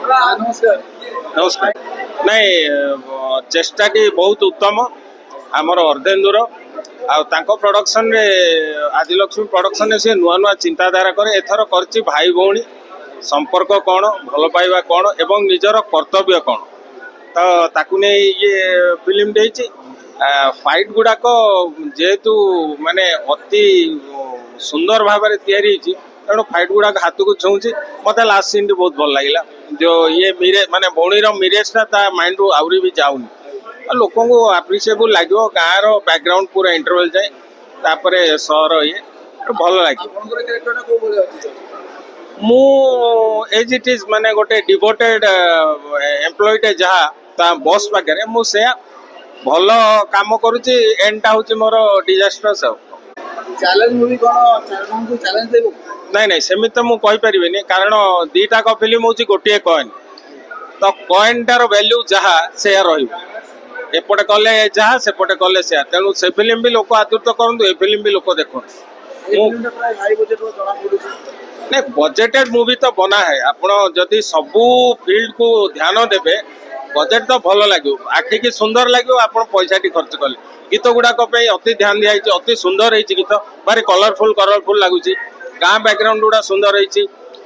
नमस्कार नमस्कार नहीं चेष्टाटी बहुत उत्तम आमर अर्धेन्दुर आको प्रोडक्शन रे आदिलक्ष्मी प्रोडक्शन रे से नुआ नुआ चिंताधारा करे एथर करछि भाई भौणी संपर्क कौन भल पाइबा कौन एवं निजर कर्तव्य कौन तो ताकू ने ये फिल्म देछि फाइट गुड़ाक जेहेतु माने अति सुंदर भाव में तैयारी तेणु फाइट गुड़ाक हाथ को छुँची मत लास्ट सीन बहुत भल लगे जो ये मिरे माने भौणीर मिरेजटा माइंड रू आहरी भी जाऊनी लोक को आप्रिशिएबल लगे गाँव बैकग्राउंड पूरा इंटरवल जाए तापर सहर ये भल लगे मु एज इट इज माने गोटे डिवोटेड एम्प्लॉयटे जहाँ बॉस पाखे मुझे भल काम करुच्ची एंडटा हूँ मोर डिजास्टर्स चैलेंज मूवी कोन चैलेंज देबो नहीं नहीं सेमित तो मुझे कहीपरि कारण दीटाक फिल्म हूँ गोटे कॉइन तो कॉइन टार वैल्यू जहाँ से एपटे कले जहाँ सेपटे कले से तेणु से फिल्म भी लोक आदृत करूँ ए फिल्म भी लोक देखो नहीं बजेटेड मूवी तो बना है आपण जदि सबू फील्ड को ध्यान देवे बजेट तो भल लगे आखि की सुंदर लगे आप पैसा टी खर्च कले गीत गुड़ाक अति ध्यान दिखाई अति सुंदर है गीत भारी कलरफुल लगुच गाँ बैकग्राउंड गुड़ा सुंदर है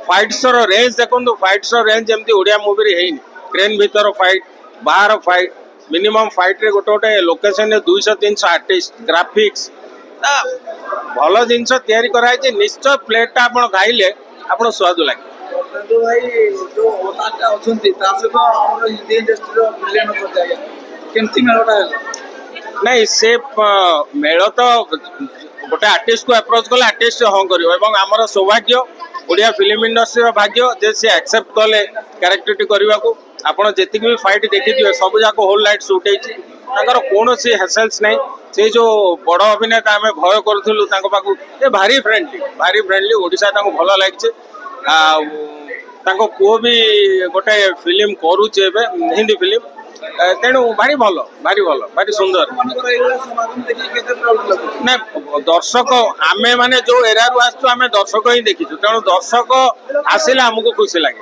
फाइट्स रेंज देखो फाइट्स रेंज जमी ओडिया मूवी है ट्रेन भीतर फाइट बाहर फाइट मिनिमम फाइट रे गोटे गोटे लोकेशन 200-300 आर्टिस्ट ग्राफिक्स भल जिनस तैयारी कराई निश्चय प्लेटा आप खाइले आप स्वाद लगे भाई जो हिंदी इंडस्ट्री केमती मेलटा नहीं से मेल तो गोटे आर्टिस्ट को अप्रोच कले आर्टिस्ट हाँ कर आमर सौभाग्य ओडिया फिल्म इंडस्ट्री भाग्य जे सी एक्सेप्ट कले क्यारेक्टर करने को आपड़ जी भी फाइट देखिए सब जाक होल लाइट सुट होकर कौन सी हेसल्स नहीं से जो बड़ अभिनेता आम भय करूँ पाक भारी फ्रेंडली ओडिशा भल लगे पुओ भी गोटे फिल्म करुचे हिंदी फिल्म तेणु भारी सुंदर ना दर्शक आमे माने जो एरा रु आसु आमे दर्शक ही देखी तेणु दर्शक आसिले आमको खुशी लगे।